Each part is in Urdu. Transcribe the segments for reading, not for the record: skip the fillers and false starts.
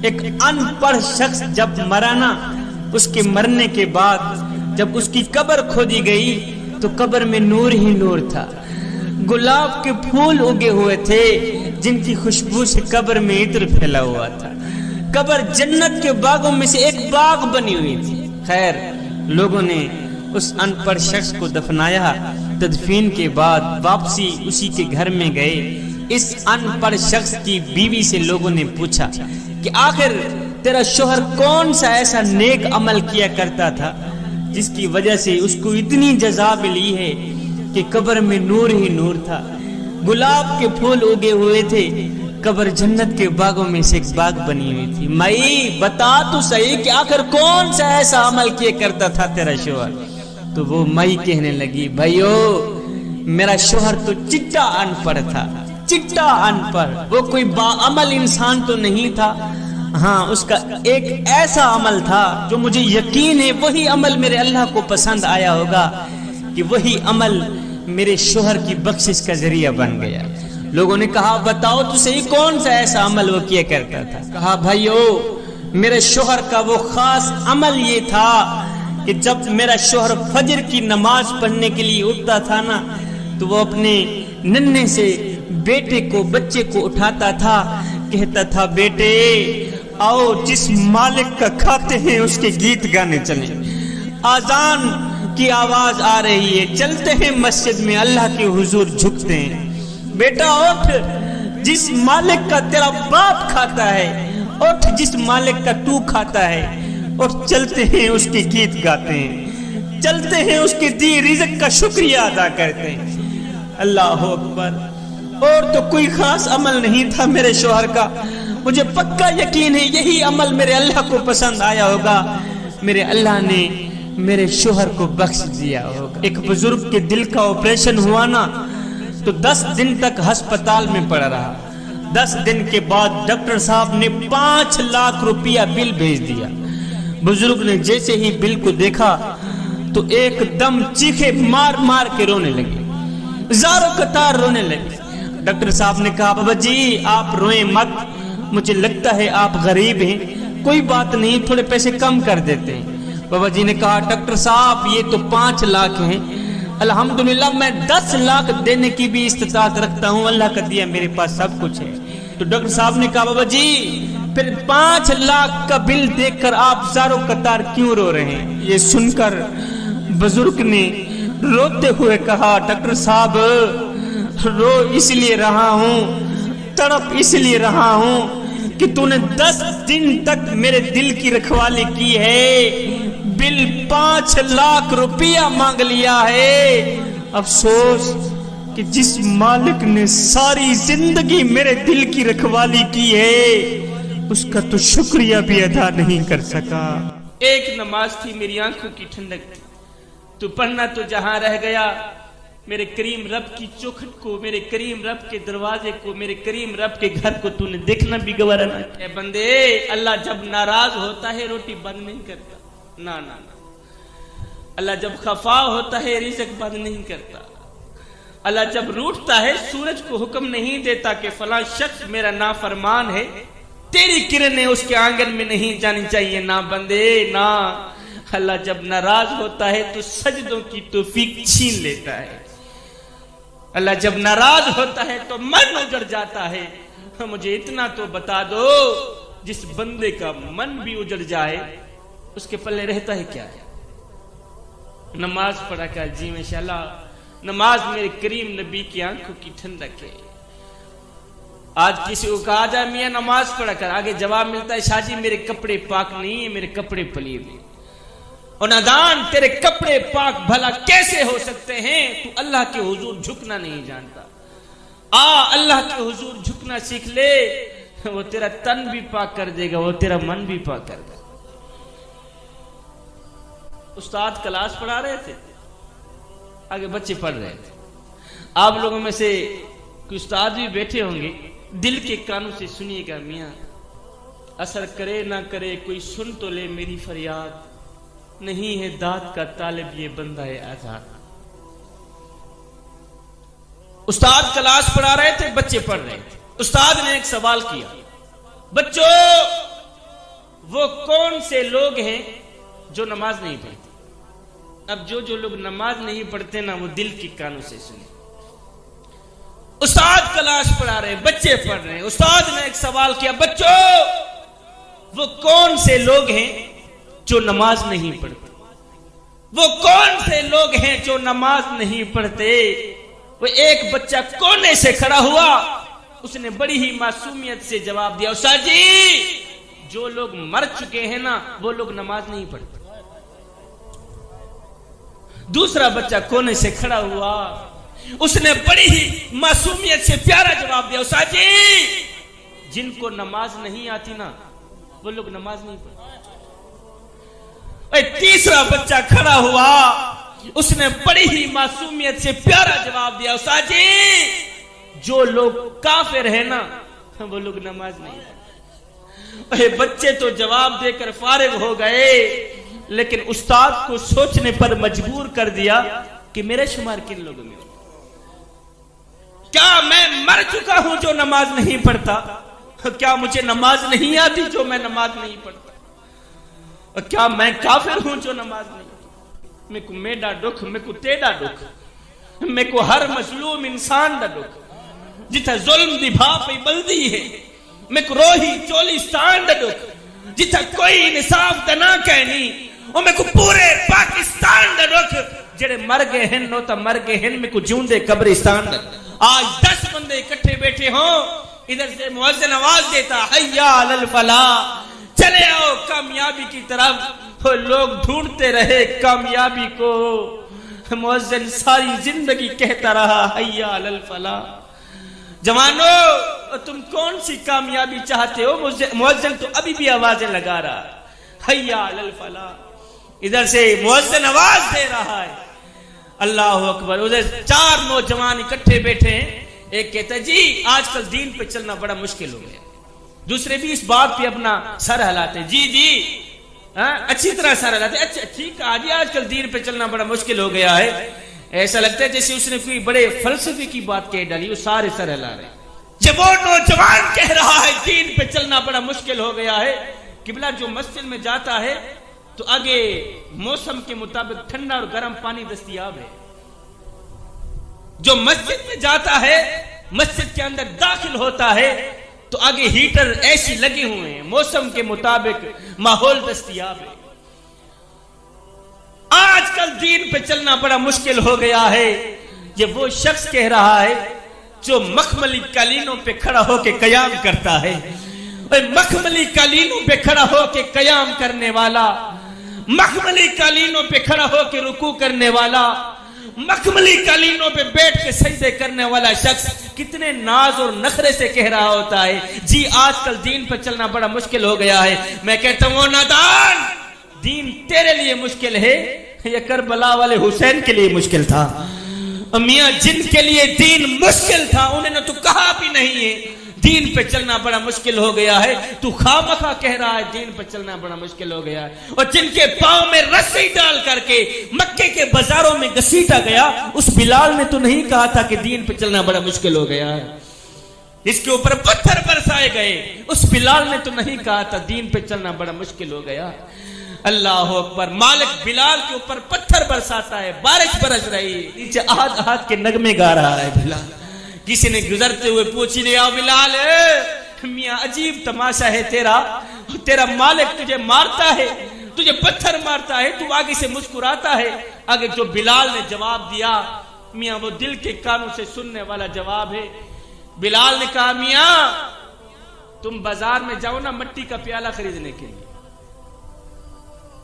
ایک ان پڑھ شخص جب مرا نا، اس کے مرنے کے بعد جب اس کی قبر کھودی گئی تو قبر میں نور ہی نور تھا، گلاب کے پھول اگے ہوئے تھے جن کی خوشبو سے قبر میں عطر پھیلا ہوا تھا، قبر جنت کے باغوں میں سے ایک باغ بنی ہوئی تھی۔ خیر، لوگوں نے اس ان پڑھ شخص کو دفنایا، تدفین کے بعد واپسی اسی کے گھر میں گئے۔ اس ان پڑھ شخص کی بیوی سے لوگوں نے پوچھا کہ آخر تیرا شوہر کون سا ایسا نیک عمل کیا کرتا تھا جس کی وجہ سے اس کو اتنی جزا ملی ہے کہ قبر میں نور ہی نور تھا، گلاب کے پھول اگے ہوئے تھے، قبر جنت کے باغوں میں سے ایک باغ بنی ہوئی تھی۔ مائی بتا تو صحیح کہ آخر کون سا ایسا عمل کیا کرتا تھا تیرا شوہر؟ تو وہ مائی کہنے لگی، بھائیو میرا شوہر تو چٹا ان پڑھ تھا، چٹا ان پڑھ، وہ کوئی باعمل انسان تو نہیں تھا، ہاں اس کا ایک ایسا عمل تھا جو مجھے یقین ہے وہی عمل میرے اللہ کو پسند آیا ہوگا کہ وہی عمل میرے شوہر کی بخشش کا ذریعہ بن گیا۔ لوگوں نے کہا بتاؤ تو صحیح کون سا ایسا عمل وہ کیا کرتا تھا؟ کہا بھائیو میرے شوہر کا وہ خاص عمل یہ تھا کہ جب میرا شوہر فجر کی نماز پڑھنے کے لیے اٹھتا تھا نا تو وہ اپنے ننھے سے بیٹے کو، بچے کو اٹھاتا تھا، کہتا تھا بیٹے آؤ جس مالک کا کھاتے ہیں اس کے گیت گانے چلیں، آذان کی آواز آ رہی ہے، چلتے ہیں مسجد میں اللہ کے حضور جھکتے ہیں، بیٹا اٹھ جس مالک کا تیرا باپ کھاتا ہے، اٹھ جس مالک کا تو کھاتا ہے، اور چلتے ہیں اس کے گیت گاتے ہیں، چلتے ہیں اس کے دی رزق کا شکریہ ادا کرتے ہیں۔ اللہ اکبر۔ اور تو کوئی خاص عمل نہیں تھا میرے شوہر کا، مجھے پکا یقین ہے یہی عمل میرے اللہ کو پسند آیا ہوگا، میرے اللہ نے میرے شوہر کو بخش دیا ہوگا۔ ایک بزرگ کے دل کا آپریشن ہوا نا تو 10 دن تک ہسپتال میں پڑا رہا، 10 دن کے بعد ڈاکٹر صاحب نے 5 لاکھ روپیہ بل بھیج دیا۔ بزرگ نے جیسے ہی بل کو دیکھا تو ایک دم چیخے مار مار کے رونے لگے، زاروں قطار رونے لگے۔ ڈاکٹر صاحب نے کہا بابا جی آپ روئیں مت، مجھے لگتا ہے آپ غریب ہیں، کوئی بات نہیں تھوڑے پیسے کم کر دیتے ہیں۔ بابا جی نے کہا ڈاکٹر صاحب یہ تو 5 لاکھ ہیں، الحمدللہ میں 10 لاکھ دینے کی بھی استطاعت رکھتا ہوں، اللہ کا دیا میرے پاس سب کچھ ہے۔ تو ڈاکٹر صاحب نے کہا بابا جی پھر 5 لاکھ کا بل دیکھ کر آپ زاروں قطار کیوں رو رہے ہیں؟ یہ سن کر بزرگ نے روتے ہوئے کہا ڈاکٹر صاحب رو اس لیے رہا ہوں، تڑپ اس لیے رہا ہوں کہ تو نے 10 دن تک میرے دل کی رکھوالی کی ہے، بل 5 لاکھ روپیہ مانگ لیا ہے، افسوس کہ جس مالک نے ساری زندگی میرے دل کی رکھوالی کی ہے اس کا تو شکریہ بھی ادا نہیں کر سکا۔ ایک نماز تھی میری آنکھوں کی ٹھنڈک تھی، تو پڑھنا تو جہاں رہ گیا، میرے کریم رب کی چوکھٹ کو، میرے کریم رب کے دروازے کو، میرے کریم رب کے گھر کو تو نے دیکھنا بھی گوارا نہ کیا۔ اے بندے اللہ جب ناراض ہوتا ہے روٹی بند نہیں کرتا، نا نا نا، اللہ جب خفا ہوتا ہے رزق بند نہیں کرتا، اللہ جب روٹتا ہے سورج کو حکم نہیں دیتا کہ فلاں شخص میرا نافرمان ہے، تیری کرنیں اس کے آنگن میں نہیں جانی چاہیے، نا بندے نا، اللہ جب ناراض ہوتا ہے تو سجدوں کی توفیق چھین لیتا ہے، اللہ جب ناراض ہوتا ہے تو من اجڑ جاتا ہے۔ مجھے اتنا تو بتا دو جس بندے کا من بھی اجڑ جائے اس کے پلے رہتا ہے کیا؟ نماز پڑھا کر جی ماشاءاللہ، نماز میرے کریم نبی کی آنکھوں کی ٹھنڈک ہے۔ آج کسی کو کہا جائے میاں نماز پڑھا کر، آگے جواب ملتا ہے شاہ جی میرے کپڑے پاک نہیں ہیں، میرے کپڑے پلید ہیں۔ اور نادان تیرے کپڑے پاک بھلا کیسے ہو سکتے ہیں؟ تو اللہ کے حضور جھکنا نہیں جانتا، اللہ کے حضور جھکنا سیکھ لے، وہ تیرا تن بھی پاک کر دے گا، وہ تیرا من بھی پاک کر دے گا۔ استاد کلاس پڑھا رہے تھے، آگے بچے پڑھ رہے تھے، آپ لوگوں میں سے کوئی استاد بھی بیٹھے ہوں گے، دل کے کانوں سے سنیے گا میاں، اثر کرے نہ کرے کوئی سن تو لے میری فریاد، نہیں ہے داد کا طالب یہ بندہ ہے آزاد۔ استاد کلاس پڑھا رہے تھے، بچے پڑھ رہے تھے، استاد نے ایک سوال کیا، بچوں سے لوگ ہیں جو نماز نہیں پڑھتے؟ اب جو لوگ نماز نہیں پڑھتے نا وہ دل کی کانوں سے سنیں. استاد کلاس پڑھا رہے، بچے پڑھ رہے ہیں، استاد نے ایک سوال کیا، بچوں وہ کون سے لوگ ہیں جو نماز نہیں پڑھتے؟ وہ کون سے لوگ ہیں جو نماز نہیں پڑھتے؟ وہ ایک بچہ کونے سے کھڑا ہوا، اس نے بڑی ہی معصومیت سے جواب دیا، استاد جی جو لوگ مر چکے ہیں نا وہ لوگ نماز نہیں پڑھتے. دوسرا بچہ کونے سے کھڑا ہوا، اس نے بڑی ہی معصومیت سے پیارا جواب دیا، استاد جی جن کو نماز نہیں آتی نا وہ لوگ نماز نہیں پڑھتے. تیسرا بچہ کھڑا ہوا، اس نے بڑی ہی معصومیت سے پیارا جواب دیا، استاد جی جو لوگ کافر ہیں نا وہ لوگ نماز نہیں پڑھتے. بچے تو جواب دے کر فارغ ہو گئے، لیکن استاد کو سوچنے پر مجبور کر دیا کہ میرے شمار کن لوگوں میں؟ کیا میں مر چکا ہوں جو نماز نہیں پڑھتا؟ کیا مجھے نماز نہیں آتی جو میں نماز نہیں پڑھتا؟ اور کیا میں کافر ہوں جو نماز نہیں پڑھتا؟ میں کو میڈا دکھ، میں کو تیڑا دکھ، میں کو ہر مظلوم انسان دا دکھ جتا ظلم دی بھاپی بلدی ہے، میں کو روہی چولستان دا دکھ جتا کوئی انصاف دا نہ کہنی، اور میں کو پورے پاکستان دا دکھ جڑے مر گئے ہیں نو تا مر گئے ہیں، میں کو جون دے قبرستان دا. آج 10 بندے اکٹھے بیٹھے ہوں، ادھر سے مؤذن آواز دیتا حیا علی الفلاح، چلے آؤ کامیابی کی طرف. لوگ ڈھونڈتے رہے کامیابی کو، مؤذن ساری زندگی کہتا رہا حیا علی الفلاح. جوانو تم کون سی کامیابی چاہتے ہو؟ مؤذن تو ابھی بھی آوازیں لگا رہا حیا علی الفلاح. ادھر سے مؤذن آواز دے رہا ہے اللہ اکبر. ادھر 4 نوجوان اکٹھے بیٹھے ہیں، ایک کہتا ہے جی آج کل دین پہ چلنا بڑا مشکل ہو گیا. دوسرے بھی اس بات پہ اپنا سر ہلاتے، جی اچھی طرح سر ہلاتے، اچھا ٹھیک ہے آج کل دین پہ چلنا بڑا مشکل ہو گیا ہے. ایسا لگتا ہے جیسے اس نے کوئی بڑے فلسفے کی بات کہہ ڈالی، وہ سارے سر ہلا رہے. جب وہ نوجوان کہہ رہا ہے دین پہ چلنا بڑا مشکل ہو گیا ہے، قبلہ جو مسجد میں جاتا ہے تو آگے موسم کے مطابق ٹھنڈا اور گرم پانی دستیاب ہے. جو مسجد میں جاتا ہے، مسجد کے اندر داخل ہوتا ہے تو آگے ہیٹر ایسی لگے ہوئے ہیں، موسم کے مطابق ماحول دستیاب ہے. آج کل دین پہ چلنا بڑا مشکل ہو گیا ہے. یہ وہ شخص کہہ رہا ہے جو مخملی قالینوں پہ کھڑا ہو کے قیام کرتا ہے. مخملی قالینوں پہ کھڑا ہو کے قیام کرنے والا، مخملی قالینوں پہ کھڑا ہو کے رکوع کرنے والا، مخملی قالینوں پہ بیٹھ کے سجدے کرنے والا شخص کتنے ناز اور نخرے سے کہہ رہا ہوتا ہے جی آج کل دین پہ چلنا بڑا مشکل ہو گیا ہے. میں کہتا ہوں نادان، دین تیرے لیے مشکل ہے، یہ کربلا والے حسین کے لیے مشکل تھا. میاں جن کے لیے دین مشکل تھا انہوں نے تو کہا بھی نہیں ہے دین پہ چلنا بڑا مشکل ہو گیا ہے. تو خامخواہ کہہ رہا ہے دین پہ چلنا بڑا مشکل ہو گیا ہے. اور جن کے پاؤں میں رسی ڈال کر کے مکے کے بازاروں میں گھسیٹا گیا، اس بلال نے تو نہیں کہا تھا کہ دین پہ چلنا بڑا مشکل ہو گیا ہے. اس کے اوپر پتھر برسائے گئے، اس بلال نے تو نہیں کہا تھا دین پہ چلنا بڑا مشکل ہو گیا. اللہ اکبر. مالک بلال کے اوپر پتھر برساتا ہے، بارش برس رہی ہے، نیچے آہت آہت کے نغمے گا رہا ہے بلال. کسی نے گزرتے ہوئے پوچھی لیا بلال میاں عجیب تماشا ہے تیرا مالک تجھے مارتا ہے، تجھے پتھر مارتا ہے، تو آگے سے مسکراتا ہے. آگے جو بلال نے جواب دیا میاں وہ دل کے کانوں سے سننے والا جواب ہے. بلال نے کہا میاں تم بازار میں جاؤ نا مٹی کا پیالہ خریدنے کے لیے،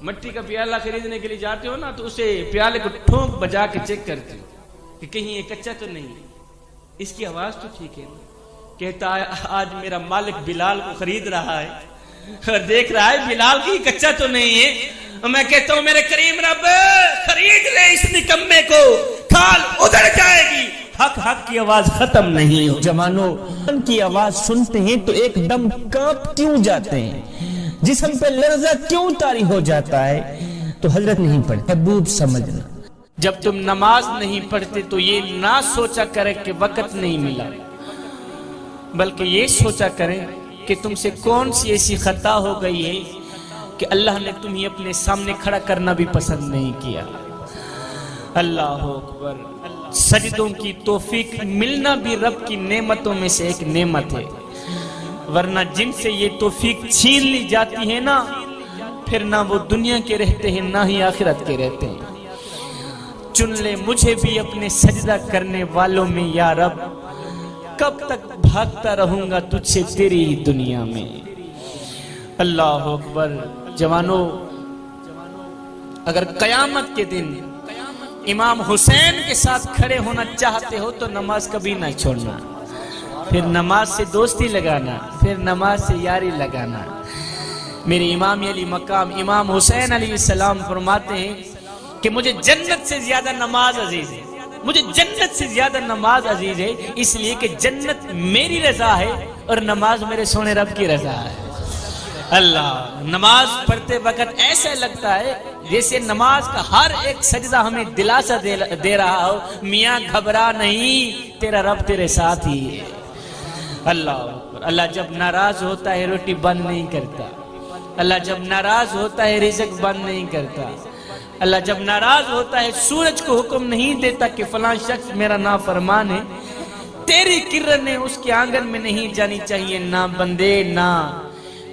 مٹی کا پیالہ خریدنے کے لیے جاتے ہو نا تو اسے پیالے کو ٹھونک بجا کے چیک کرتے ہو کہ کہیں یہ کچا تو نہیں، اس کی آواز تو ٹھیک ہے. کہتا ہے آج میرا مالک بلال کو خرید رہا ہے اور دیکھ رہا ہے بلال کی کچا تو نہیں ہے. میں کہتا ہوں میرے کریم رب خرید لے اس نکمے کو، کھال ادھر جائے گی. حق کی آواز ختم نہیں ہو. جوانوں ان کی آواز سنتے ہیں تو ایک دم کانپ کیوں جاتے ہیں، جسم پہ لرزہ کیوں طاری ہو جاتا ہے؟ تو حضرت نہیں پڑھتے، محبوب سمجھنا. جب تم نماز نہیں پڑھتے تو یہ نہ سوچا کرے کہ وقت نہیں ملا، بلکہ یہ سوچا کریں کہ تم سے کون سی ایسی خطا ہو گئی ہے کہ اللہ نے تمہیں اپنے سامنے کھڑا کرنا بھی پسند نہیں کیا۔ اللہ اکبر۔ سجدوں کی توفیق ملنا بھی رب کی نعمتوں میں سے ایک نعمت ہے، ورنہ جن سے یہ توفیق چھین لی جاتی ہے نا، پھر نہ وہ دنیا کے رہتے ہیں نہ ہی آخرت کے رہتے ہیں۔ چن لے مجھے بھی اپنے سجدہ کرنے والوں میں یا رب، کب تک بھاگتا رہوں گا تجھ سے تیری ہی دنیا میں۔ اللہ اکبر۔ جوانوں، اگر قیامت کے دن امام حسین کے ساتھ کھڑے ہونا چاہتے ہو تو نماز کبھی نہ چھوڑنا، پھر نماز سے دوستی لگانا، پھر نماز سے یاری لگانا۔ میرے امام علی مقام امام حسین علیہ السلام فرماتے ہیں کہ مجھے جنت سے زیادہ نماز عزیز ہے، مجھے جنت سے زیادہ نماز عزیز ہے، اس لیے کہ جنت میری رضا ہے اور نماز میرے سونے رب کی رضا ہے۔ اللہ، نماز پڑھتے وقت ایسا لگتا ہے جیسے نماز کا ہر ایک سجدہ ہمیں دلاسا دے رہا ہو، میاں گھبرا نہیں، تیرا رب تیرے ساتھ ہی ہے۔ اللہ، اللہ جب ناراض ہوتا ہے روٹی بند نہیں کرتا، اللہ جب ناراض ہوتا ہے رزق بند نہیں کرتا، اللہ جب ناراض ہوتا ہے سورج کو حکم نہیں دیتا کہ فلاں شخص میرا نافرمان ہے، تیری کرنیں اس کے آنگن میں نہیں جانی چاہیے، نہ بندے نہ۔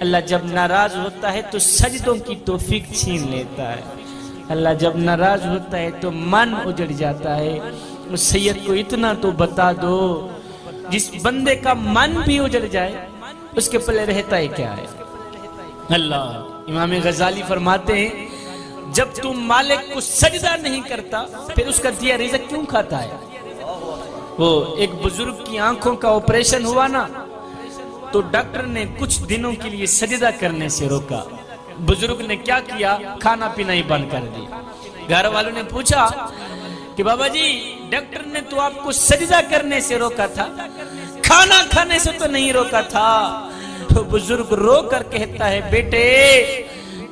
اللہ جب ناراض ہوتا ہے تو سجدوں کی توفیق چھین لیتا ہے، اللہ جب ناراض ہوتا ہے تو من اجڑ جاتا ہے۔ اس سید کو اتنا تو بتا دو، جس بندے کا من بھی اجڑ جائے اس کے پلے رہتا ہے کیا ہے؟ اللہ، امام غزالی فرماتے ہیں جب تم مالک کو سجدہ نہیں کرتا پھر اس کا دیا رزق کیوں کھاتا ہے؟ وہ ایک بزرگ کی آنکھوں کا آپریشن ہوا نا، تو ڈاکٹر نے کچھ دنوں کے لیے سجدہ کرنے سے روکا۔ بزرگ نے کیا کیا؟ کھانا پینا ہی بند کر دیا۔ گھر والوں نے پوچھا کہ بابا جی ڈاکٹر نے تو آپ کو سجدہ کرنے سے روکا تھا، کھانا کھانے سے تو نہیں روکا تھا۔ تو بزرگ رو کر کہتا ہے بیٹے،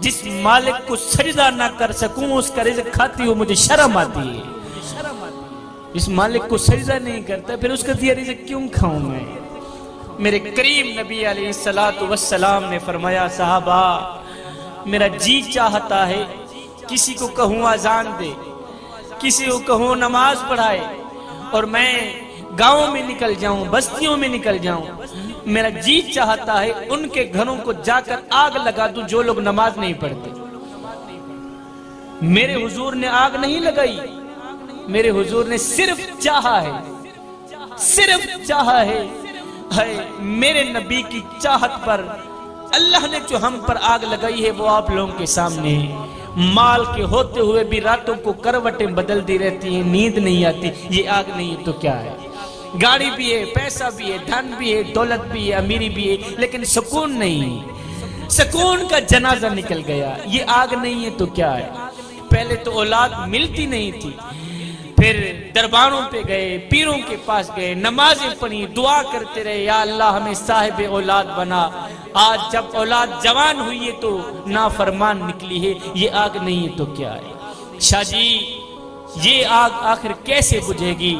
جس مالک کو سجدہ نہ کر سکوں اس کا رزق کھاتی ہو مجھے شرم آتی ہے۔ جس مالک کو سجدہ نہیں کرتا پھر اس کا دیا رزق کیوں کھاؤں میں؟ میرے کریم نبی علیہ السلام نے فرمایا صحابہ، میرا جی چاہتا ہے کسی کو کہوں اذان دے، کسی کو کہوں نماز پڑھائے، اور میں گاؤں میں نکل جاؤں، بستیوں میں نکل جاؤں۔ میرا جی چاہتا ہے ان کے گھروں کو جا کر آگ لگا دوں جو لوگ نماز نہیں پڑھتے۔ میرے حضور نے آگ نہیں لگائی، میرے حضور نے صرف چاہا ہے، صرف چاہا ہے۔ میرے نبی کی چاہت پر اللہ نے جو ہم پر آگ لگائی ہے وہ آپ لوگوں کے سامنے ہے۔ مال کے ہوتے ہوئے بھی راتوں کو کروٹیں بدلتی رہتی ہیں، نیند نہیں آتی، یہ آگ نہیں ہے تو کیا ہے؟ گاڑی بھی ہے، پیسہ بھی ہے، دھن بھی ہے، دولت بھی ہے، امیری بھی ہے، لیکن سکون نہیں، سکون کا جنازہ نکل گیا، یہ آگ نہیں ہے تو کیا ہے؟ پہلے تو اولاد ملتی نہیں تھی، پھر درباروں پہ گئے، پیروں کے پاس گئے، نمازیں پڑھی، دعا کرتے رہے یا اللہ ہمیں صاحب اولاد بنا۔ آج جب اولاد جوان ہوئی ہے تو نافرمان نکلی ہے، یہ آگ نہیں ہے تو کیا ہے؟ شاہ جی یہ آگ آخر کیسے بجھے گی؟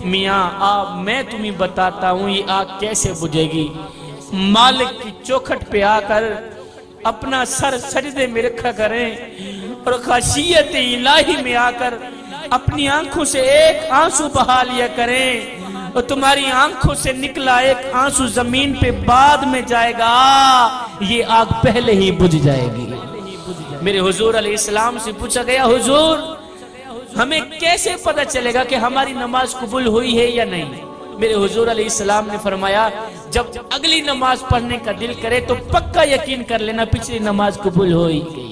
میاں آپ میں تمہیں بتاتا ہوں یہ آگ کیسے بجھے گی۔ مالک کی چوکھٹ پہ آ کر اپنا سر سجدے میں رکھا کریں اور خشیت الہی میں آ کر اپنی آنکھوں سے ایک آنسو بہا لیا کریں، اور تمہاری آنکھوں سے نکلا ایک آنسو زمین پہ بعد میں جائے گا، یہ آگ پہلے ہی بجھ جائے گی۔ میرے حضور علیہ السلام سے پوچھا گیا حضور ہمیں کیسے پتہ چلے گا کہ ہماری نماز قبول ہوئی ہے یا نہیں؟ میرے حضور علیہ السلام نے فرمایا جب اگلی نماز پڑھنے کا دل کرے تو پکا یقین کر لینا پچھلی نماز قبول ہوئی گئی۔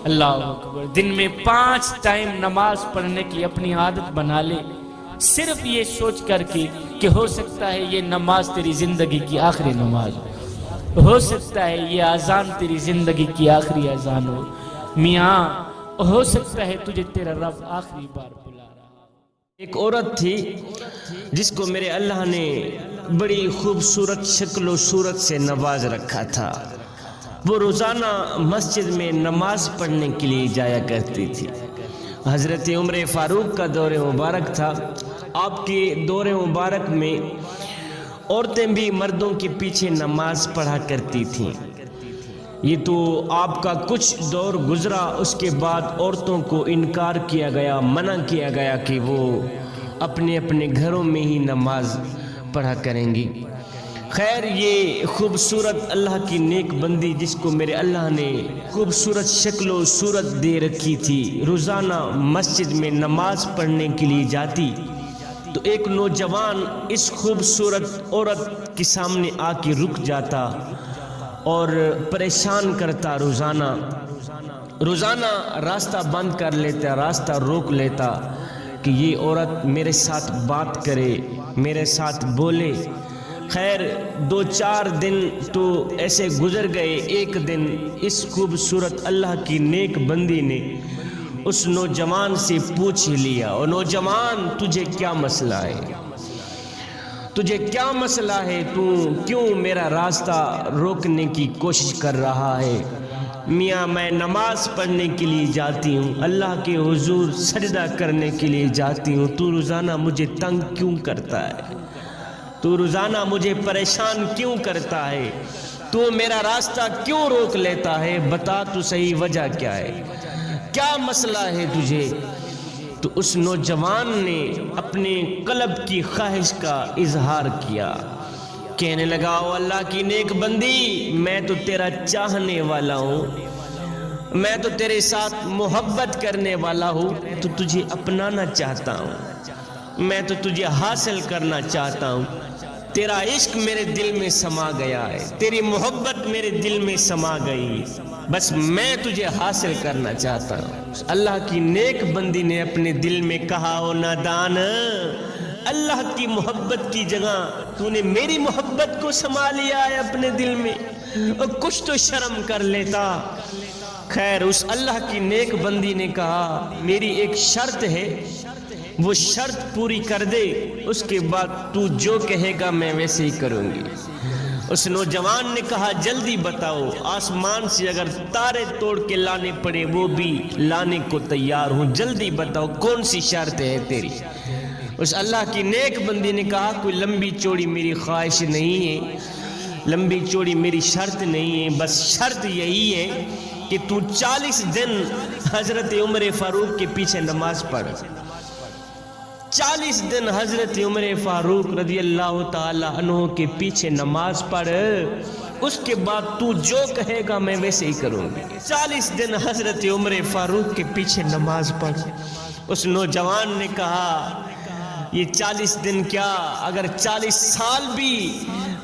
اللہ اکبر۔ دن میں 5 ٹائم نماز پڑھنے کی اپنی عادت بنا لے، صرف یہ سوچ کر کہ ہو سکتا ہے یہ نماز تیری زندگی کی آخری نماز ہو سکتا ہے یہ اذان تیری زندگی کی آخری اذان ہو، میاں ہو سکتا ہے تجھے تیرا رب آخری بار بلا رہا۔ ایک عورت تھی جس کو میرے اللہ نے بڑی خوبصورت شکل و صورت سے نواز رکھا تھا۔ وہ روزانہ مسجد میں نماز پڑھنے کے لیے جایا کرتی تھی۔ حضرت عمر فاروق کا دور مبارک تھا۔ آپ کے دور مبارک میں عورتیں بھی مردوں کے پیچھے نماز پڑھا کرتی تھیں۔ یہ تو آپ کا کچھ دور گزرا، اس کے بعد عورتوں کو انکار کیا گیا، منع کیا گیا کہ وہ اپنے اپنے گھروں میں ہی نماز پڑھا کریں گی۔ خیر، یہ خوبصورت اللہ کی نیک بندی جس کو میرے اللہ نے خوبصورت شکل و صورت دے رکھی تھی، روزانہ مسجد میں نماز پڑھنے کے لیے جاتی، تو ایک نوجوان اس خوبصورت عورت کے سامنے آ کے رک جاتا اور پریشان کرتا، روزانہ راستہ بند کر لیتا، راستہ روک لیتا کہ یہ عورت میرے ساتھ بات کرے، میرے ساتھ بولے۔ خیر 2-4 دن تو ایسے گزر گئے۔ ایک دن اس خوبصورت اللہ کی نیک بندی نے اس نوجوان سے پوچھ لیا، اور نوجوان تجھے کیا مسئلہ ہے؟ تجھے کیا مسئلہ ہے؟ تو کیوں میرا راستہ روکنے کی کوشش کر رہا ہے؟ میاں میں نماز پڑھنے کے لیے جاتی ہوں، اللہ کے حضور سجدہ کرنے کے لیے جاتی ہوں، تو روزانہ مجھے تنگ کیوں کرتا ہے؟ تو روزانہ مجھے پریشان کیوں کرتا ہے؟ تو میرا راستہ کیوں روک لیتا ہے؟ بتا تو صحیح وجہ کیا ہے، کیا مسئلہ ہے تجھے؟ تو اس نوجوان نے اپنے قلب کی خواہش کا اظہار کیا، کہنے لگا، او اللہ کی نیک بندی، میں تو تیرا چاہنے والا ہوں، میں تو تیرے ساتھ محبت کرنے والا ہوں، تو تجھے اپنانا چاہتا ہوں، میں تو تجھے حاصل کرنا چاہتا ہوں، تیرا عشق میرے دل میں سما گیا ہے، تیری محبت میرے دل میں سما گئی، بس میں تجھے حاصل کرنا چاہتا ہوں۔ اللہ کی نیک بندی نے اپنے دل میں کہا، او نادان، اللہ کی محبت کی جگہ تو نے میری محبت کو سما لیا ہے اپنے دل میں، اور کچھ تو شرم کر لیتا۔ خیر اس اللہ کی نیک بندی نے کہا، میری ایک شرط ہے، وہ شرط پوری کر دے، اس کے بعد تو جو کہے گا میں ویسے ہی کروں گی۔ اس نوجوان نے کہا، جلدی بتاؤ، آسمان سے اگر تارے توڑ کے لانے پڑے وہ بھی لانے کو تیار ہوں، جلدی بتاؤ کون سی شرط ہے تیری؟ اس اللہ کی نیک بندی نے کہا، کوئی لمبی چوڑی میری خواہش نہیں ہے، لمبی چوڑی میری شرط نہیں ہے، بس شرط یہی ہے کہ تو 40 دن حضرت عمر فاروق کے پیچھے نماز پڑھ، 40 دن حضرت عمر فاروق رضی اللہ تعالی عنہ کے پیچھے نماز پڑھ، اس کے بعد تو جو کہے گا میں ویسے ہی کروں گی۔ 40 دن حضرت عمر فاروق کے پیچھے نماز پڑھ۔ اس نوجوان نے کہا، یہ 40 دن کیا، اگر 40 سال بھی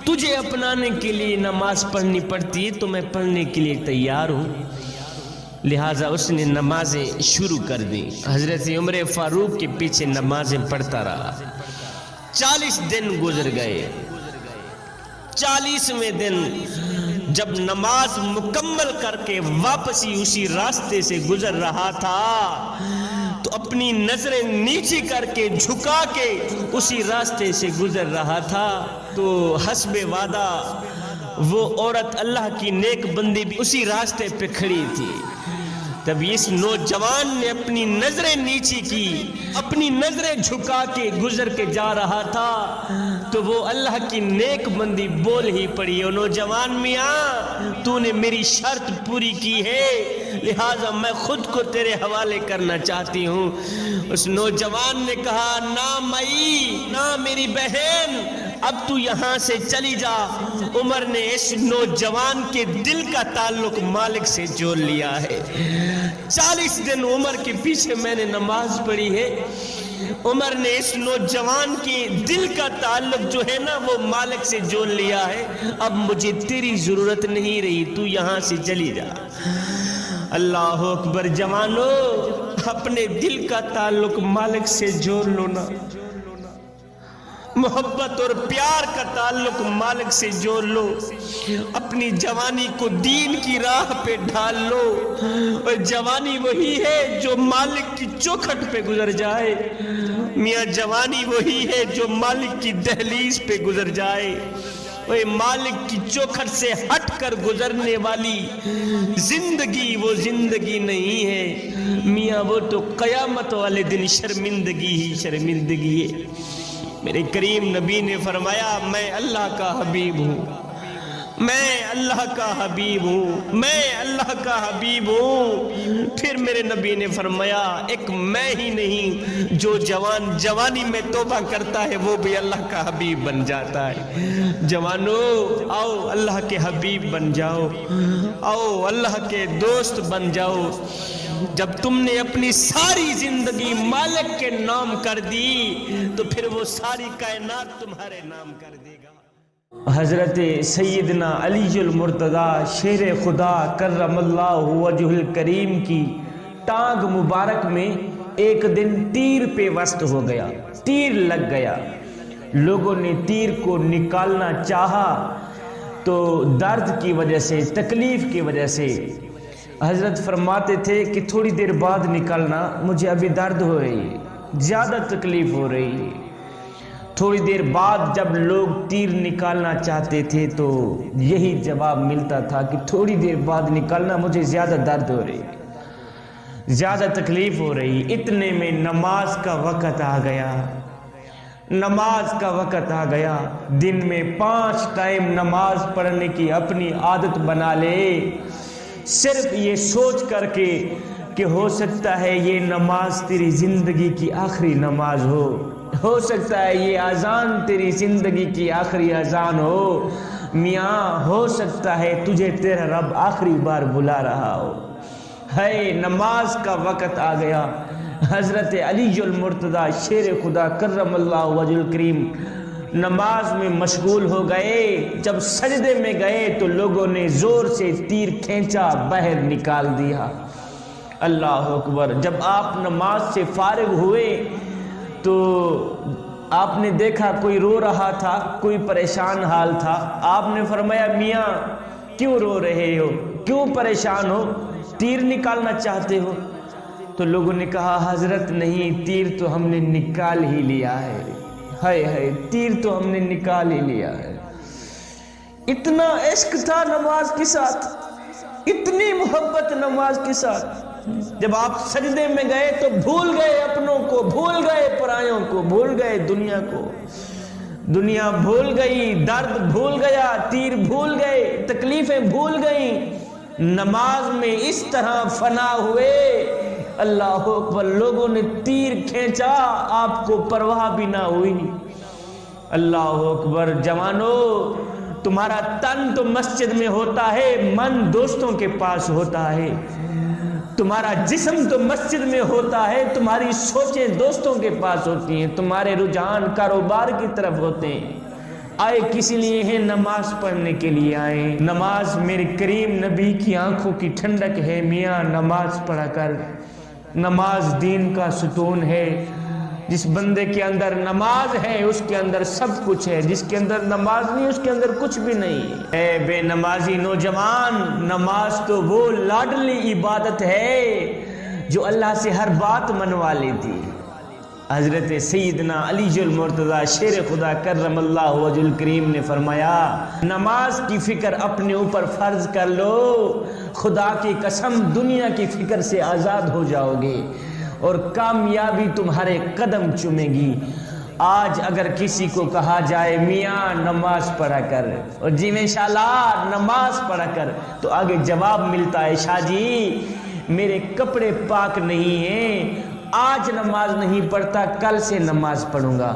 تجھے اپنانے کے لیے نماز پڑھنی پڑتی ہے تو میں پڑھنے کے لیے تیار ہوں۔ لہٰذا اس نے نمازیں شروع کر دیں، حضرت عمر فاروق کے پیچھے نمازیں پڑھتا رہا۔ 40 دن گزر گئے۔ 40ویں دن جب نماز مکمل کر کے واپسی اسی راستے سے گزر رہا تھا تو اپنی نظریں نیچے کر کے جھکا کے اسی راستے سے گزر رہا تھا تو حسب وعدہ وہ عورت اللہ کی نیک بندی بھی اسی راستے پہ کھڑی تھی۔ تب اس نوجوان نے اپنی نظریں نیچی کی، اپنی نظریں جھکا کے گزر کے جا رہا تھا تو وہ اللہ کی نیک بندی بول ہی پڑی، او نوجوان میاں تو نے میری شرط پوری کی ہے، لہٰذا میں خود کو تیرے حوالے کرنا چاہتی ہوں۔ اس نوجوان نے کہا، نہ مائی، نہ میری بہن، اب تو یہاں سے چلی جا۔ عمر نے اس نوجوان کے دل کا تعلق مالک سے جوڑ لیا ہے۔ 40 دن عمر کے پیچھے میں نے نماز پڑھی ہے، عمر نے اس نوجوان کے دل کا تعلق جو ہے نا وہ مالک سے جوڑ لیا ہے، اب مجھے تیری ضرورت نہیں رہی، تو یہاں سے چلی جا۔ اللہ اکبر جوانو، اپنے دل کا تعلق مالک سے جوڑ لو نا، محبت اور پیار کا تعلق مالک سے جوڑ لو، اپنی جوانی کو دین کی راہ پہ ڈھال لو، اور جوانی وہی ہے جو مالک کی چوکھٹ پہ گزر جائے، میاں جوانی وہی ہے جو مالک کی دہلیز پہ گزر جائے، وہ مالک کی چوکھٹ سے ہٹ کر گزرنے والی زندگی وہ زندگی نہیں ہے میاں، وہ تو قیامت والے دن شرمندگی ہی شرمندگی ہے۔ میرے کریم نبی نے فرمایا، میں اللہ کا حبیب ہوں، میں اللہ کا حبیب ہوں، میں اللہ کا حبیب ہوں۔ پھر میرے نبی نے فرمایا ایک میں ہی نہیں، جو جوانی میں توبہ کرتا ہے وہ بھی اللہ کا حبیب بن جاتا ہے۔ جوانو آؤ اللہ کے حبیب بن جاؤ، آؤ اللہ کے دوست بن جاؤ۔ جب تم نے اپنی ساری زندگی مالک کے نام کر دی تو پھر وہ ساری کائنات تمہارے نام کر دے گا۔ حضرت سیدنا علی المرتضی شیر خدا کرم اللہ وجہ الکریم کی ٹانگ مبارک میں ایک دن تیر پہ وسط ہو گیا، تیر لگ گیا۔ لوگوں نے تیر کو نکالنا چاہا تو درد کی وجہ سے، تکلیف کی وجہ سے حضرت فرماتے تھے کہ تھوڑی دیر بعد نکالنا، مجھے ابھی درد ہو رہی ہے، زیادہ تکلیف ہو رہی ہے۔ تھوڑی دیر بعد جب لوگ تیر نکالنا چاہتے تھے تو یہی جواب ملتا تھا کہ تھوڑی دیر بعد نکالنا، مجھے زیادہ درد ہو رہی ہے، زیادہ تکلیف ہو رہی۔ اتنے میں نماز کا وقت آ گیا، نماز کا وقت آ گیا۔ دن میں 5 ٹائم نماز پڑھنے کی اپنی عادت بنا لے، صرف یہ سوچ کر کے کہ ہو سکتا ہے یہ نماز تیری زندگی کی آخری نماز ہو سکتا ہے یہ اذان تیری زندگی کی آخری اذان ہو، میاں ہو سکتا ہے تجھے تیرا رب آخری بار بلا رہا ہو۔ ہے نماز کا وقت آ گیا۔ حضرت علی المرتضی شیر خدا کرم اللہ وجہ الکریم نماز میں مشغول ہو گئے۔ جب سجدے میں گئے تو لوگوں نے زور سے تیر کھینچا، باہر نکال دیا۔ اللہ اکبر۔ جب آپ نماز سے فارغ ہوئے تو آپ نے دیکھا کوئی رو رہا تھا، کوئی پریشان حال تھا۔ آپ نے فرمایا میاں کیوں رو رہے ہو، کیوں پریشان ہو، تیر نکالنا چاہتے ہو؟ تو لوگوں نے کہا حضرت نہیں، تیر تو ہم نے نکال ہی لیا ہے، ہائے تیر تو ہم نے نکال ہی لیا ہے۔ اتنا عشق تھا نماز کے ساتھ، اتنی محبت نماز کے ساتھ۔ جب آپ سجدے میں گئے تو بھول گئے اپنوں کو، بھول گئے پرایوں کو، بھول گئے دنیا کو، دنیا بھول گئی، درد بھول گیا، تیر بھول گئے، تکلیفیں بھول گئیں، نماز میں اس طرح فنا ہوئے۔ اللہ اکبر۔ لوگوں نے تیر کھینچا، آپ کو پرواہ بھی نہ ہوئی۔ اللہ اکبر۔ جوانو تمہارا تن تو مسجد میں ہوتا ہے، من دوستوں کے پاس ہوتا ہے۔ تمہارا جسم تو مسجد میں ہوتا ہے، تمہاری سوچیں دوستوں کے پاس ہوتی ہیں، تمہارے رجحان کاروبار کی طرف ہوتے ہیں۔ آئے کسی لیے ہیں، نماز پڑھنے کے لیے آئے۔ نماز میرے کریم نبی کی آنکھوں کی ٹھنڈک ہے، میاں نماز پڑھا کر۔ نماز دین کا ستون ہے۔ جس بندے کے اندر نماز ہے اس کے اندر سب کچھ ہے، جس کے اندر نماز نہیں اس کے اندر کچھ بھی نہیں۔ اے بے نمازی نوجوان، نماز تو وہ لاڈلی عبادت ہے جو اللہ سے ہر بات منوا لیتی۔ حضرت سیدنا علی المرتضی شیر خدا کرم اللہ وجہ الکریم نے فرمایا نماز کی فکر اپنے اوپر فرض کر لو، خدا کی قسم دنیا کی فکر سے آزاد ہو جاؤ گے اور کامیابی تمہارے قدم چومے گی۔ آج اگر کسی کو کہا جائے میاں نماز پڑھا کر، اور جی میں انشاءاللہ نماز پڑھا کر، تو آگے جواب ملتا ہے شاہ جی میرے کپڑے پاک نہیں ہیں، آج نماز نہیں پڑھتا کل سے نماز پڑھوں گا۔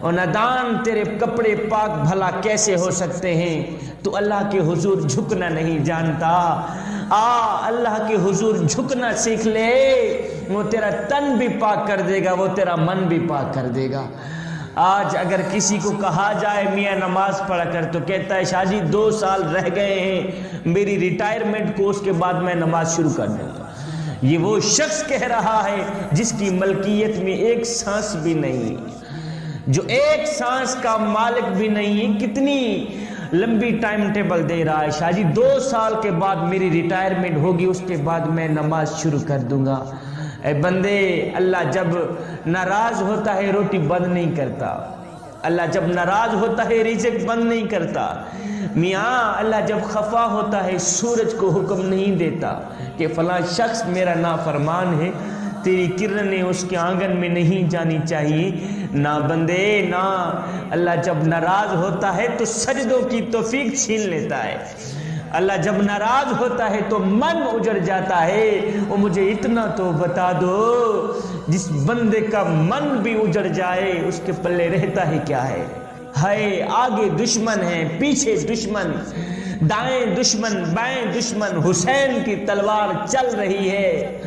اور نادان تیرے کپڑے پاک بھلا کیسے ہو سکتے ہیں؟ تو اللہ کے حضور جھکنا نہیں جانتا۔ اللہ کے حضور جھکنا سیکھ لے، وہ تیرا تن بھی پاک کر دے گا، وہ تیرا من بھی پاک کر دے گا۔ آج اگر کسی کو کہا جائے میاں نماز پڑھا کر تو کہتا ہے شاہ جی 2 سال رہ گئے ہیں میری ریٹائرمنٹ کو، اس کے بعد میں نماز شروع کر دوں گا۔ یہ وہ شخص کہہ رہا ہے جس کی ملکیت میں ایک سانس بھی نہیں، جو ایک سانس کا مالک بھی نہیں۔ کتنی لمبی ٹائم ٹیبل دے رہا ہے شاہ جی 2 سال کے بعد میری ریٹائرمنٹ ہوگی، اس کے بعد میں نماز شروع کر دوں گا۔ اے بندے، اللہ جب ناراض ہوتا ہے روٹی بند نہیں کرتا، اللہ جب ناراض ہوتا ہے رزق بند نہیں کرتا۔ میاں اللہ جب خفا ہوتا ہے سورج کو حکم نہیں دیتا کہ فلاں شخص میرا نافرمان ہے تیری کرنیں اس کے آنگن میں نہیں جانی چاہیے. نہ بندے نہ، اللہ جب ناراض ہوتا ہے تو سجدوں کی توفیق چھین لیتا ہے. اللہ جب ناراض ہوتا ہے تو من اجڑ جاتا ہے. وہ مجھے اتنا تو بتا دو، جس بندے کا من بھی اجڑ جائے اس کے پلے رہتا ہے کیا ہے؟ ہائے آگے دشمن ہے، پیچھے دشمن، دائیں دشمن، بائیں دشمن، حسین کی تلوار چل رہی ہے.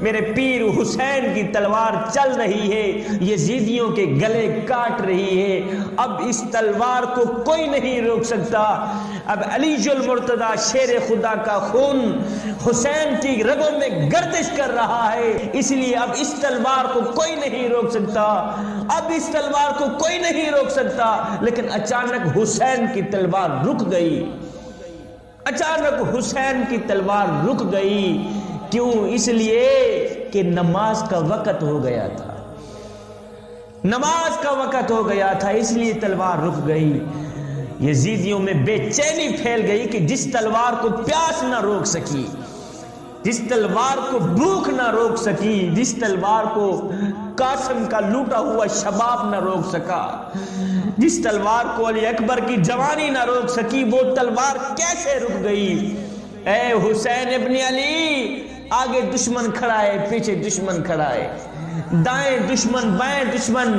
میرے پیر حسین کی تلوار چل رہی ہے، یزیدیوں کے گلے کاٹ رہی ہے. اب اس تلوار کو کوئی نہیں روک سکتا. اب علی المرتضیٰ شیر خدا کا خون حسین کی رگوں میں گردش کر رہا ہے، اس لیے اب اس تلوار کو کوئی نہیں روک سکتا. اب اس تلوار کو کوئی نہیں روک سکتا. لیکن اچانک حسین کی تلوار رک گئی. اچانک حسین کی تلوار رک گئی. کیوں؟ اس لیے کہ نماز کا وقت ہو گیا تھا. نماز کا وقت ہو گیا تھا، اس لیے تلوار رک گئی. یزیدیوں میں بے چینی پھیل گئی کہ جس تلوار کو پیاس نہ روک سکی، جس تلوار کو بھوک نہ روک سکی، جس تلوار کو قاسم کا لوٹا ہوا شباب نہ روک سکا، جس تلوار کو علی اکبر کی جوانی نہ روک سکی، وہ تلوار کیسے رک گئی؟ اے حسین ابن علی، آگے دشمن کھڑا ہے، پیچھے دشمن کھڑا ہے، دائیں دشمن، بائیں دشمن.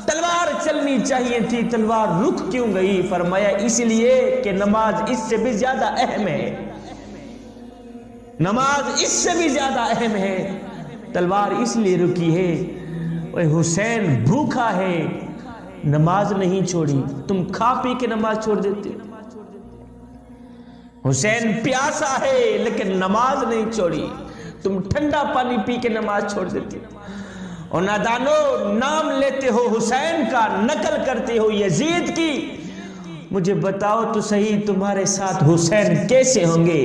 تلوار چلنی چاہیے تھی، تلوار رک کیوں گئی؟ فرمایا اس لیے کہ نماز اس سے بھی زیادہ اہم ہے. نماز اس سے بھی زیادہ اہم ہے. تلوار اس لیے رکی ہے، اے حسین بھوکا ہے، نماز نہیں چھوڑی. تم کھا پی کے نماز چھوڑ دیتے. حسین پیاسا ہے لیکن نماز نہیں چھوڑی. تم ٹھنڈا پانی پی کے نماز چھوڑ دیتے. اور نادانو، نام لیتے ہو حسین کا، نقل کرتے ہو یزید کی. مجھے بتاؤ تو صحیح، تمہارے ساتھ حسین کیسے ہوں گے؟